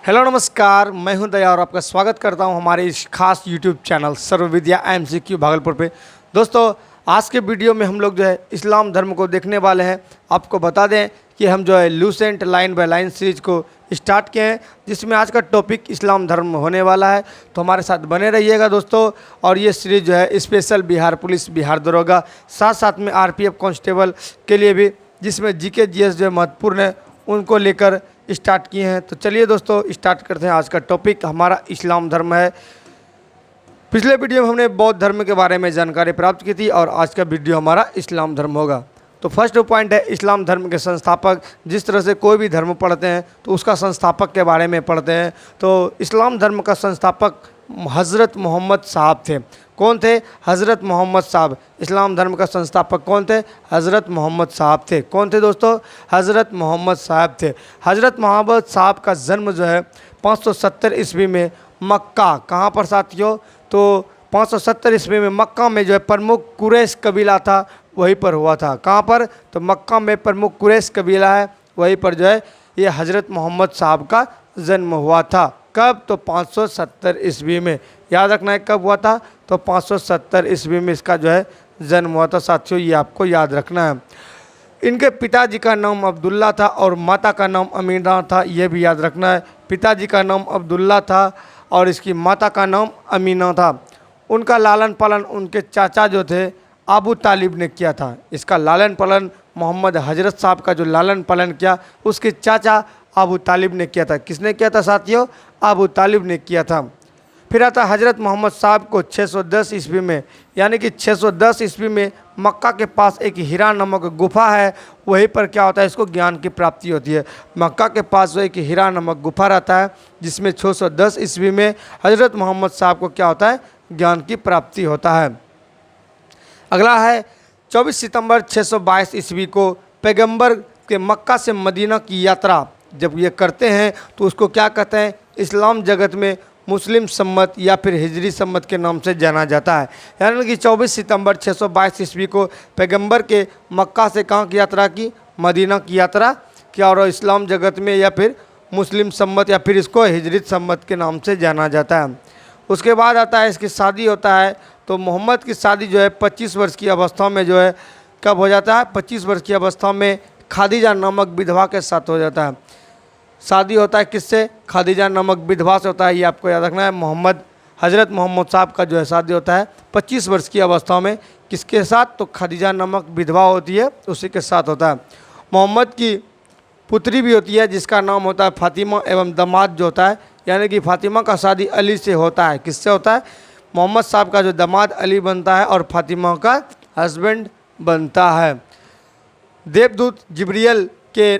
Hello नमस्कार, मैं हूं दया और आपका स्वागत करता हूं हमारे इस खास यूट्यूब चैनल सर्व विद्या MCQ भागलपुर पे। दोस्तों, आज के वीडियो में हम लोग जो है इस्लाम धर्म को देखने वाले हैं। आपको बता दें कि हम जो है Lucent line by line series को स्टार्ट किए हैं, जिसमें आज का टॉपिक इस्लाम धर्म होने वाला है। तो हमारे साथ बने रहिएगा दोस्तों। और ये सीरीज जो है स्पेशल बिहार पुलिस, बिहार दरोगा, साथ साथ में RPF कांस्टेबल के लिए भी, जिसमें GK GS जो है महत्वपूर्ण है, उनको लेकर स्टार्ट किए हैं। तो चलिए दोस्तों स्टार्ट करते हैं। आज का टॉपिक हमारा इस्लाम धर्म है। पिछले वीडियो में हमने बौद्ध धर्म के बारे में जानकारी प्राप्त की थी और आज का वीडियो हमारा इस्लाम धर्म होगा। तो फर्स्ट पॉइंट है इस्लाम धर्म के संस्थापक। जिस तरह से कोई भी धर्म पढ़ते हैं तो उसका संस्थापक के बारे में पढ़ते हैं। तो इस्लाम धर्म का संस्थापक हज़रत मोहम्मद साहब थे। कौन थे? हज़रत मोहम्मद साहब। इस्लाम धर्म का संस्थापक कौन थे? हज़रत मोहम्मद साहब थे। कौन थे दोस्तों? हज़रत मोहम्मद साहब थे। हज़रत मोहम्मद साहब का जन्म जो है 570 ईस्वी में मक्का, कहाँ पर साथियों? तो 570 ईस्वी में मक्का में जो है प्रमुख कुरैश कबीला था, वहीं पर हुआ था। कहाँ पर? तो मक्का में प्रमुख कुरैश कबीला है, वहीं पर जो है ये हज़रत मोहम्मद साहब का जन्म हुआ था। कब? तो 570 ईस्वी में। याद रखना है कब हुआ था? तो 570 ईस्वी में इसका जो है जन्म हुआ था साथियों, ये आपको याद रखना है। इनके पिताजी का नाम अब्दुल्ला था और माता का नाम अमीना था, ये भी याद रखना है। पिताजी का नाम अब्दुल्ला था और इसकी माता का नाम अमीना था। उनका लालन पालन उनके चाचा जो थे अबू तालिब ने किया था। इसका लालन पालन मोहम्मद हजरत साहब का जो लालन पालन किया, उसके चाचा अबू तालिब ने किया था। किसने किया था साथियों? अबू तालिब ने किया था। फिर आता हज़रत मोहम्मद साहब को 610 ईस्वी में, यानी कि 610 ईस्वी में मक्का के पास एक हिरा नामक गुफा है, वहीं पर क्या होता है, इसको ज्ञान की प्राप्ति होती है। मक्का के पास जो एक हिरा नामक गुफा रहता है, जिसमें 610 ईस्वी में हज़रत मोहम्मद साहब को क्या होता है, ज्ञान की प्राप्ति होता है। अगला है 24 सितंबर 622 ईस्वी को पैगंबर के मक्का से मदीना की यात्रा जब ये करते हैं तो उसको क्या कहते हैं? इस्लाम जगत में मुस्लिम सम्मत या फिर हिजरी सम्मत के नाम से जाना जाता है। यानी कि 24 सितंबर 622 ईस्वी को पैगंबर के मक्का से कहाँ की यात्रा की? मदीना की यात्रा किया। और इस्लाम जगत में या फिर मुस्लिम सम्मत या फिर इसको हिजरी सम्मत के नाम से जाना जाता है। उसके बाद आता है इसकी शादी होता है। तो मोहम्मद की शादी जो है 25 वर्ष की अवस्था में जो है कब हो जाता है? 25 वर्ष की अवस्था में खादीजा नामक विधवा के साथ हो जाता है। शादी होता है किससे? खादीजा नामक विधवा से होता है, ये आपको याद रखना है। हज़रत मोहम्मद साहब का जो है शादी होता है 25 वर्ष की अवस्था में। किसके साथ? तो खादीजा नामक विधवा होती है, उसी के साथ होता है। मोहम्मद की पुत्री भी होती है जिसका नाम होता है फातिमा, एवं दामाद जो होता है, यानी कि फातिमा का शादी अली से होता है। किससे होता है? मोहम्मद साहब का जो दामाद अली बनता है और फातिमा का हस्बैंड बनता है। देवदूत जिब्रियल के,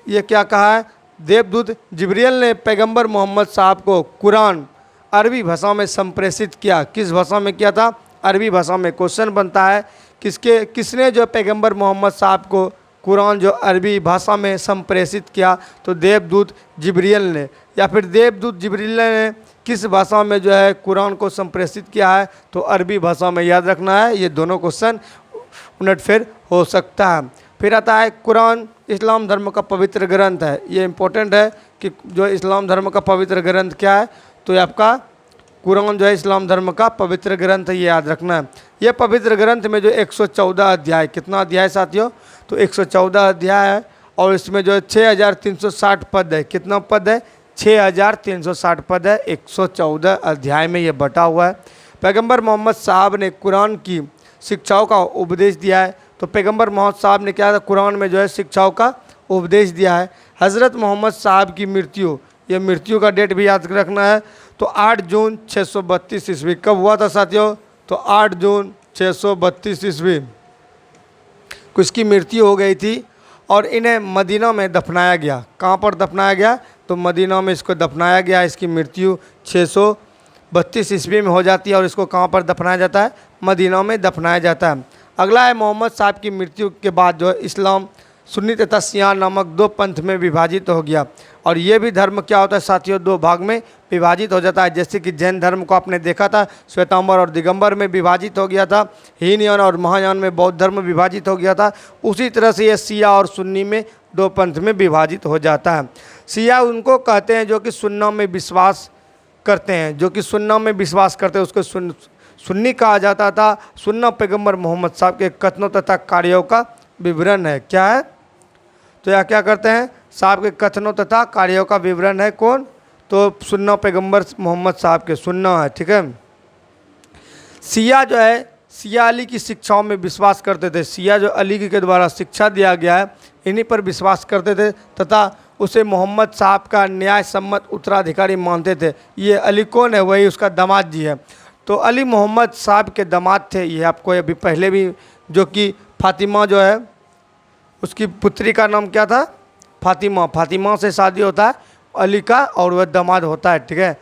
ये क्या कहा है? देवदूत जिब्रियल ने पैगंबर मोहम्मद साहब को कुरान अरबी भाषा में संप्रेषित किया। किस भाषा में किया था? अरबी भाषा में। क्वेश्चन बनता है किसने जो पैगंबर मोहम्मद साहब को कुरान जो अरबी भाषा में संप्रेषित किया? तो देवदूत जिब्रियल ने। या फिर देवदूत जिब्रियल ने किस भाषा में जो है कुरान को संप्रेषित किया है? तो अरबी भाषा में। याद रखना है, ये दोनों क्वेश्चन उलटफेर हो सकता है। फिर आता है कुरान इस्लाम धर्म का पवित्र ग्रंथ है। ये इम्पोर्टेंट है कि जो इस्लाम धर्म का पवित्र ग्रंथ क्या है, तो ये आपका कुरान जो है इस्लाम धर्म का पवित्र ग्रंथ है, ये याद रखना है। ये पवित्र ग्रंथ में जो 114 अध्याय, कितना अध्याय साथियों? तो 114 अध्याय है और इसमें जो है 6360 पद है। कितना पद है? 6360 पद है। 114 अध्याय में ये बटा हुआ है। पैगंबर मोहम्मद साहब ने कुरान की शिक्षाओं का उपदेश दिया है। तो पैगंबर मोहम्मद साहब ने क्या था? कुरान में जो है शिक्षाओं का उपदेश दिया है। हज़रत मोहम्मद साहब की मृत्यु, ये मृत्यु का डेट भी याद रखना है। तो 8 जून 632 ईस्वी। कब हुआ था साथियों? तो 8 जून 632 ईस्वी को इसकी मृत्यु हो गई थी और इन्हें मदीना में दफनाया गया। कहाँ पर दफनाया गया? तो मदीना में इसको दफनाया गया। इसकी मृत्यु 632 ईस्वी में हो जाती है और इसको कहाँ पर दफनाया जाता है? मदीना में दफनाया जाता है। अगला है मोहम्मद साहब की मृत्यु के बाद जो है इस्लाम सुन्नी तथा शिया नामक दो पंथ में विभाजित हो गया। और ये भी धर्म क्या होता है साथियों? दो भाग में विभाजित हो जाता है। जैसे कि जैन धर्म को आपने देखा था श्वेतांबर और दिगंबर में विभाजित हो गया था, हीनयान और महायान में बौद्ध धर्म विभाजित हो गया था। उसी तरह से ये शिया और सुन्नी में दो पंथ में विभाजित हो जाता है। शिया उनको कहते हैं जो कि सुन्ना में विश्वास करते हैं, जो कि सुन्ना में विश्वास करते हैं, उसको सुन्नी कहा जाता था। सुन्ना पैगंबर मोहम्मद साहब के कथनों तथा कार्यों का विवरण है। क्या है? तो यह क्या करते हैं? साहब के कथनों तथा कार्यों का विवरण है। कौन? तो सुन्ना पैगंबर मोहम्मद साहब के सुन्ना है। ठीक है। शिया जो है, शिया अली की शिक्षाओं में विश्वास करते थे। शिया जो अली के द्वारा शिक्षा दिया गया है, इन्हीं पर विश्वास करते थे तथा उसे मोहम्मद साहब का न्याय सम्मत उत्तराधिकारी मानते थे। ये अली कौन है? वही उसका दामाद जी है। तो अली मोहम्मद साहब के दामाद थे। ये आपको अभी पहले भी, जो कि फातिमा जो है उसकी पुत्री का नाम क्या था? फातिमा। फातिमा से शादी होता है अली का और वह दामाद होता है। ठीक है।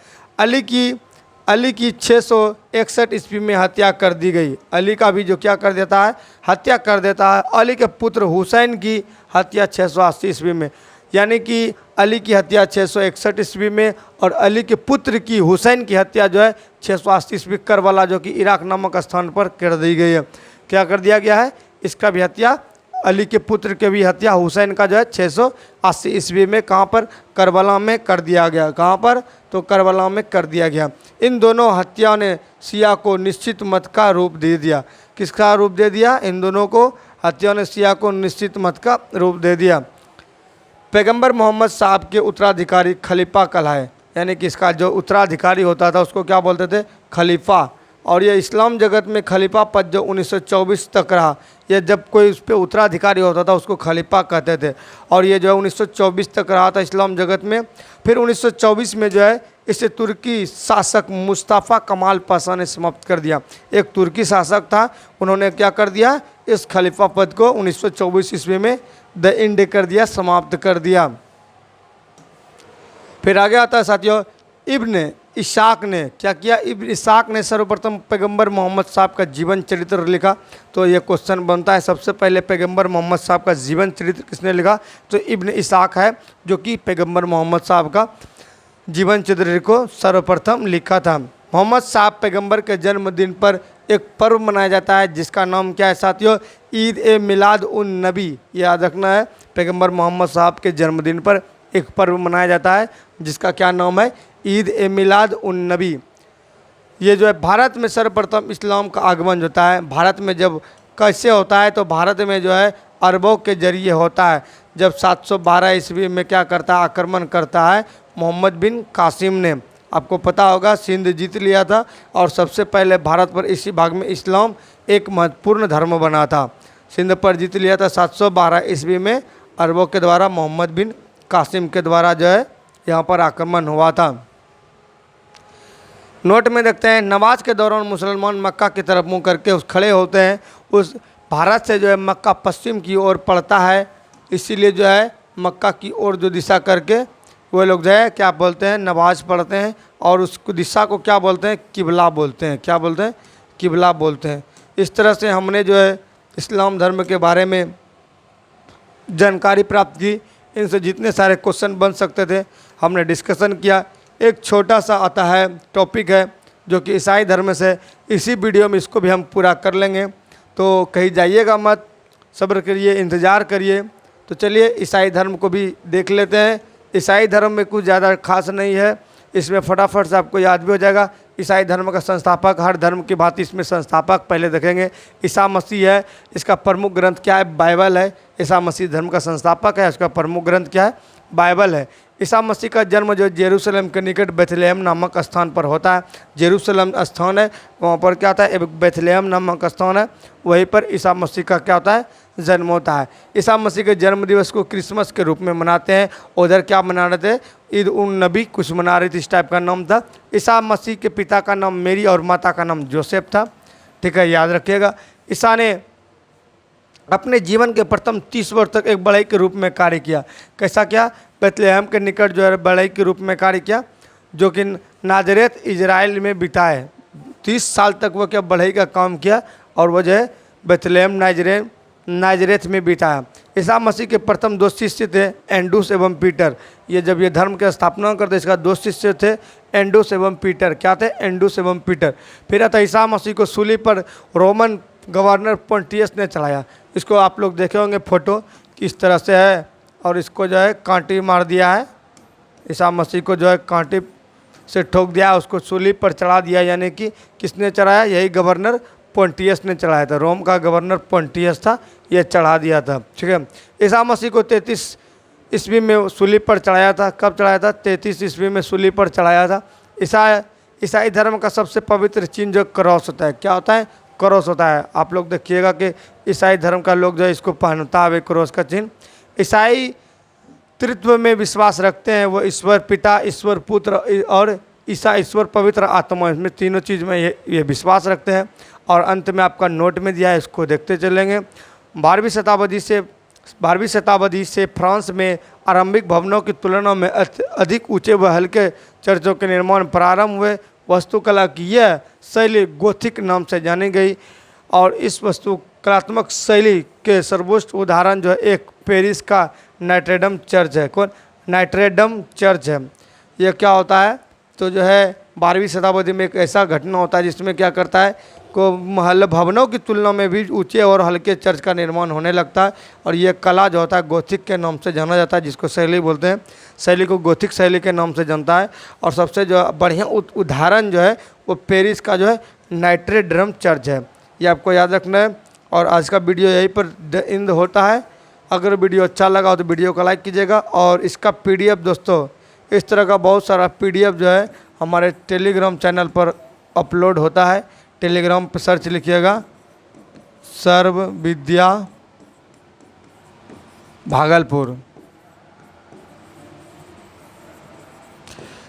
अली की 661 ईस्वी में हत्या कर दी गई। अली का भी जो क्या कर देता है? हत्या कर देता है। अली के पुत्र हुसैन की हत्या 680 ईस्वी में, यानी कि अली की हत्या 661 ईस्वी में और अली के पुत्र की हुसैन की हत्या जो है 680 ईस्वी करबला, जो कि इराक नामक स्थान पर कर दी गई है। क्या कर दिया गया है? इसका भी हत्या, अली के पुत्र के भी हत्या हुसैन का जो है 680 ईस्वी में कहाँ पर? करबला में कर दिया गया। कहाँ पर? तो करबला में कर दिया गया। इन दोनों हत्याओं ने शिया को निश्चित मत का रूप दे दिया। किसका रूप दे दिया? इन दोनों को हत्याओं ने शिया को निश्चित मत का रूप दे दिया। पैगंबर मोहम्मद साहब के उत्तराधिकारी खलीफा कहलाए, यानी कि इसका जो उत्तराधिकारी होता था उसको क्या बोलते थे? खलीफा। और ये इस्लाम जगत में खलीफा पद जो 1924 तक रहा, यह जब कोई उस पर उत्तराधिकारी होता था उसको खलीफा कहते थे। और ये जो है 1924 तक रहा था इस्लाम जगत में। फिर 1924 में जो है इसे तुर्की शासक मुस्तफ़ा कमाल पाशा ने समाप्त कर दिया। एक तुर्की शासक था, उन्होंने क्या कर दिया? इस खलीफा पद को 1924 ईस्वी में द एंड कर दिया, समाप्त कर दिया। फिर आगे आता है साथियों, इब्न इसाक ने क्या किया? इब्न इसाक ने सर्वप्रथम पैगंबर मोहम्मद साहब का जीवन चरित्र लिखा। तो ये क्वेश्चन बनता है, सबसे पहले पैगंबर मोहम्मद साहब का जीवन चरित्र किसने लिखा? तो इब्न इसाक है, जो कि पैगंबर मोहम्मद साहब का जीवन चरित्र को सर्वप्रथम लिखा था। मोहम्मद साहब पैगंबर के जन्मदिन पर एक पर्व मनाया जाता है जिसका नाम क्या है साथियों? ईद ए मिलाद उन नबी। याद रखना है, पैगंबर मोहम्मद साहब के जन्मदिन पर एक पर्व मनाया जाता है जिसका क्या नाम है? ईद ए मिलाद उन नबी। ये जो है भारत में सर्वप्रथम इस्लाम का आगमन होता है। भारत में जब कैसे होता है? तो भारत में जो है अरबों के जरिए होता है। जब 712 ईस्वी में क्या करता है? आक्रमण करता है मोहम्मद बिन कासिम ने। आपको पता होगा सिंध जीत लिया था और सबसे पहले भारत पर इसी भाग में इस्लाम एक महत्वपूर्ण धर्म बना था। सिंध पर जीत लिया था 712 ईस्वी में अरबों के द्वारा, मोहम्मद बिन कासिम के द्वारा जो है यहाँ पर आक्रमण हुआ था। नोट में देखते हैं, नमाज के दौरान मुसलमान मक्का की तरफ मुँह करके उस खड़े होते हैं। उस भारत से जो है मक्का पश्चिम की ओर पड़ता है, इसीलिए जो है मक्का की ओर जो दिशा करके वो लोग जो है क्या बोलते हैं? नमाज पढ़ते हैं। और उस दिशा को क्या बोलते हैं? किबला बोलते हैं। क्या बोलते हैं? किबला बोलते हैं। इस तरह से हमने जो है इस्लाम धर्म के बारे में जानकारी प्राप्त की। इनसे जितने सारे क्वेश्चन बन सकते थे हमने डिस्कशन किया। एक छोटा सा आता है टॉपिक है जो कि ईसाई धर्म से, इसी वीडियो में इसको भी हम पूरा कर लेंगे। तो कहीं जाइएगा मत, सब्र करिए, इंतज़ार करिए। तो चलिए ईसाई धर्म को भी देख लेते हैं। ईसाई धर्म में कुछ ज़्यादा खास नहीं है, इसमें फटाफट से आपको याद भी हो जाएगा। ईसाई धर्म का संस्थापक, हर धर्म की भांति इसमें संस्थापक पहले देखेंगे ईसा मसीह है। इसका प्रमुख ग्रंथ क्या है? बाइबल है। ईसा मसीह धर्म का संस्थापक है, उसका प्रमुख ग्रंथ क्या है? बाइबल है। ईसा मसीह का जन्म जो जेरूशलेम के निकट बेथलेहम नामक स्थान पर होता है। जेरूशलेम स्थान है, वहाँ पर क्या होता है? एक बेथलेहम नामक स्थान है, वहीं पर ईसा मसीह का क्या होता है? जन्म होता है। ईसा मसीह के जन्म दिवस को क्रिसमस के रूप में मनाते हैं। उधर क्या मना रहे थे? ईद उन नबी कुछ मना रही थी, इस टाइप का नाम था। ईसा मसीह के पिता का नाम मेरी और माता का नाम जोसेफ था। ठीक है, याद रखिएगा। ईसा ने अपने जीवन के प्रथम 30 वर्ष तक एक बढ़ई के रूप में कार्य किया। कैसा किया? बेथलेहम के निकट जो है बढ़ई के रूप में कार्य किया, जो कि नाजरेत इजराइल में बिताए। 30 साल तक वो क्या बढ़ई का काम किया और वो जो है बेथलेहम नाजरेत में बिताया। ईसा मसीह के प्रथम 2 शिष्य थे, एंडूस एवं पीटर। ये जब ये धर्म की स्थापना करते इसका 2 शिष्य थे, एंडूस एवं पीटर। क्या थे? एंडूस एवं पीटर। फिर आता ईसा मसीह को सूली पर रोमन गवर्नर पोंटियस ने चढ़ाया। इसको आप लोग देखे होंगे फोटो, किस तरह से है और इसको जो है कांटी मार दिया है। ईसा मसीह को जो है कांटी से ठोक दिया, उसको सूली पर चढ़ा दिया। यानी कि किसने चढ़ाया? यही गवर्नर पोंटियस ने चढ़ाया था। रोम का गवर्नर पोंटियस था, ये चढ़ा दिया था। ठीक है। ईसा मसीह को 33 ईस्वी में सूली पर चढ़ाया था। कब चढ़ाया था? 33 ईस्वी में सूली पर चढ़ाया था। ईसाई धर्म का सबसे पवित्र चिन्ह जो क्रॉस होता है, क्या होता है? क्रॉस होता है। आप लोग देखिएगा कि ईसाई धर्म का लोग जो है इसको पहनता है क्रॉस का चिन्ह। ईसाई त्रित्व में विश्वास रखते हैं। वो ईश्वर पिता, ईश्वर पुत्र और ईसा ईश्वर पवित्र आत्मा, इसमें तीनों चीज़ में ये विश्वास रखते हैं। और अंत में आपका नोट में दिया है, इसको देखते चलेंगे। 12वीं शताब्दी से फ्रांस में आरंभिक भवनों की तुलना में अधिक ऊंचे व हल्के चर्चों के निर्माण प्रारंभ हुए। वास्तुकला की यह शैली गोथिक नाम से जानी गई और इस वास्तुकलात्मक शैली के सर्वोच्च उदाहरण जो है एक पेरिस का नोट्रे-डेम चर्च है। कौन? नोट्रे-डेम चर्च है। यह क्या होता है? तो जो है 12वीं शताब्दी में एक ऐसा घटना होता है जिसमें क्या करता है को महल भवनों की तुलना में भी ऊंचे और हल्के चर्च का निर्माण होने लगता है। और ये कला जो होता है गोथिक के नाम से जाना जाता है, जिसको शैली बोलते हैं। शैली को गोथिक शैली के नाम से जानता है। और सबसे जो बढ़िया उदाहरण जो है वो पेरिस का जो है नोट्रे-डेम चर्च है। ये आपको याद रखना है। और आज का वीडियो यहीं पर एंड होता है। अगर वीडियो अच्छा लगा हो तो वीडियो को लाइक कीजिएगा। और इसका PDF दोस्तों, इस तरह का बहुत सारा PDF जो है हमारे टेलीग्राम चैनल पर अपलोड होता है। टेलीग्राम पर सर्च लिखिएगा सर्व विद्या भागलपुर।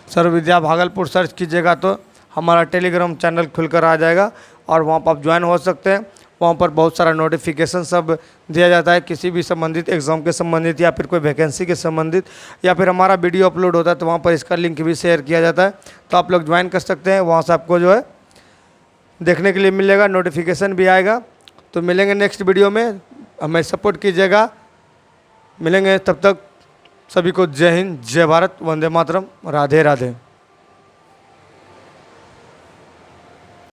सर्व विद्या भागलपुर सर्च कीजिएगा तो हमारा टेलीग्राम चैनल खुलकर आ जाएगा और वहाँ पर आप ज्वाइन हो सकते हैं। वहाँ पर बहुत सारा नोटिफिकेशन सब दिया जाता है, किसी भी संबंधित एग्ज़ाम के संबंधित या फिर कोई वैकेंसी के संबंधित, या फिर हमारा वीडियो अपलोड होता है तो वहाँ पर इसका लिंक भी शेयर किया जाता है। तो आप लोग ज्वाइन कर सकते हैं। वहाँ से आपको जो है देखने के लिए मिलेगा, नोटिफिकेशन भी आएगा। तो मिलेंगे नेक्स्ट वीडियो में, हमें सपोर्ट कीजिएगा। मिलेंगे, तब तक सभी को जय हिंद, जय भारत, वंदे मातरम, राधे राधे।